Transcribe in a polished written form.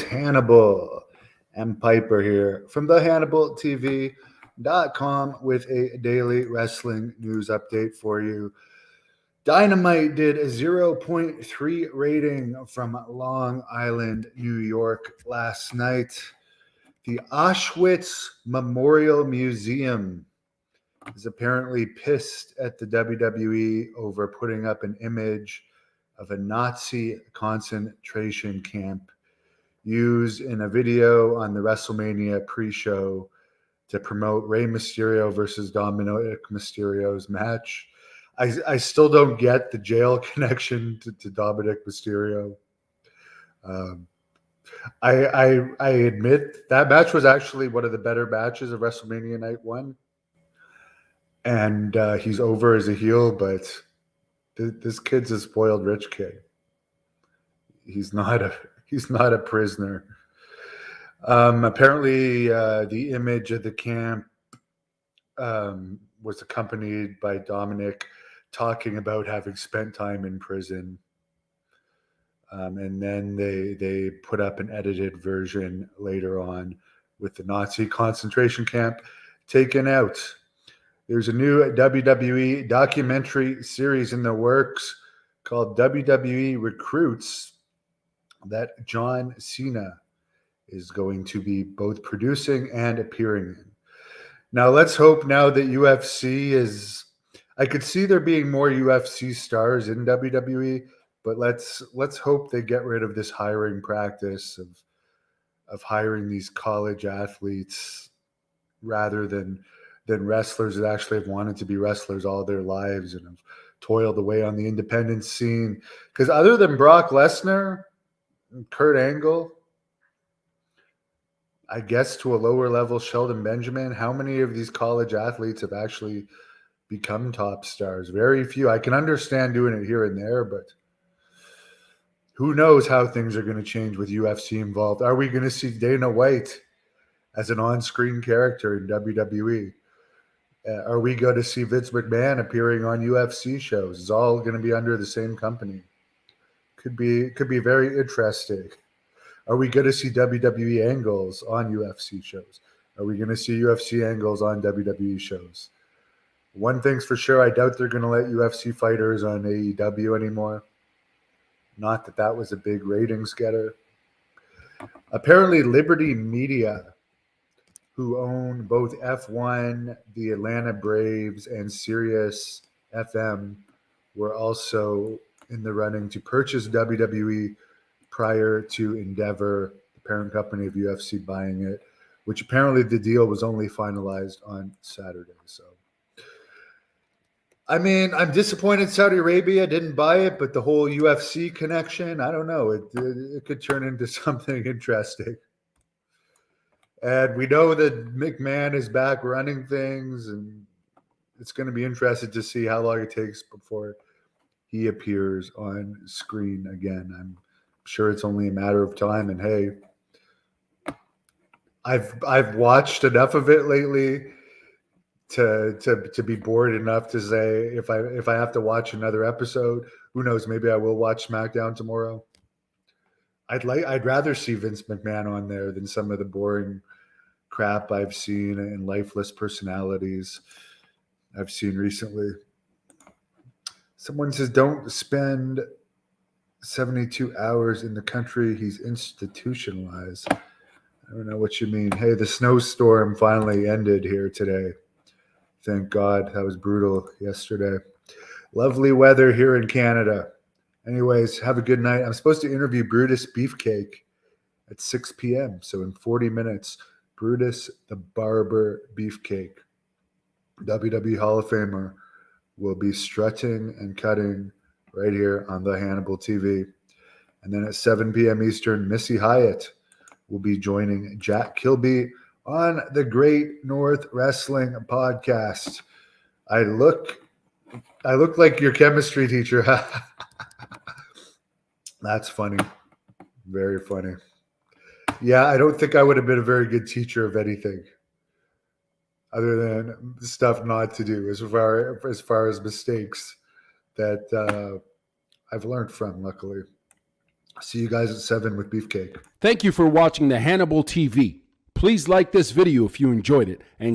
Hannibal and Piper here from the HannibalTV.com with a daily wrestling news update for you. Dynamite did a 0.3 rating from Long Island, New York last night. The Auschwitz Memorial Museum is apparently pissed at the WWE over putting up an image of a Nazi concentration camp used in a video on the WrestleMania pre-show to promote Rey Mysterio versus Dominic Mysterio's match. I still don't get the jail connection to Dominic Mysterio. I admit that match was actually one of the better matches of WrestleMania Night 1. And he's over as a heel, but this kid's a spoiled rich kid. He's not a prisoner. Apparently, the image of the camp was accompanied by Dominic talking about having spent time in prison. And then they put up an edited version later on with the Nazi concentration camp taken out. There's a new WWE documentary series in the works called WWE Recruits that John Cena is going to be both producing and appearing in. Now, let's hope now that UFC is... I could see there being more UFC stars in WWE, but let's hope they get rid of this hiring practice of hiring these college athletes rather than wrestlers that actually have wanted to be wrestlers all their lives and have toiled away on the independent scene. Because other than Brock Lesnar, Kurt Angle, I guess to a lower level, Shelton Benjamin, how many of these college athletes have actually become top stars? Very few. I can understand doing it here and there, but who knows how things are going to change with UFC involved. Are we going to see Dana White as an on-screen character in WWE? Are we going to see Vince McMahon appearing on UFC shows? It's all going to be under the same company. Could be very interesting. Are we going to see WWE angles on UFC shows? Are we going to see UFC angles on WWE shows? One thing's for sure, I doubt they're going to let UFC fighters on AEW anymore. Not that that was a big ratings getter. Apparently, Liberty Media, who own both F1, the Atlanta Braves, and Sirius FM, were also in the running to purchase WWE prior to Endeavor, the parent company of UFC, buying it, which apparently the deal was only finalized on Saturday. So, I mean, I'm disappointed Saudi Arabia didn't buy it, but the whole UFC connection, I don't know. It could turn into something interesting. And we know that McMahon is back running things, and it's going to be interesting to see how long it takes before he appears on screen again. I'm sure it's only a matter of time. And hey, I've watched enough of it lately to be bored enough to say if I have to watch another episode, who knows? Maybe I will watch SmackDown tomorrow. I'd rather see Vince McMahon on there than some of the boring crap I've seen and lifeless personalities I've seen recently. Someone says, don't spend 72 hours in the country he's institutionalized. I don't know what you mean. Hey, the snowstorm finally ended here today. Thank God. That was brutal yesterday. Lovely weather here in Canada. Anyways, have a good night. I'm supposed to interview Brutus Beefcake at 6 p.m. So in 40 minutes, Brutus the Barber Beefcake, WWE Hall of Famer, will be strutting and cutting right here on the Hannibal TV. And then at 7 p.m. Eastern, Missy Hyatt will be joining Jack Kilby on the Great North Wrestling Podcast. I look like your chemistry teacher. That's funny. Very funny. Yeah, I don't think I would have been a very good teacher of anything other than stuff not to do as far as mistakes that I've learned from, luckily. See you guys at 7 with Beefcake. Thank you for watching the Hannibal TV. Please like this video if you enjoyed it and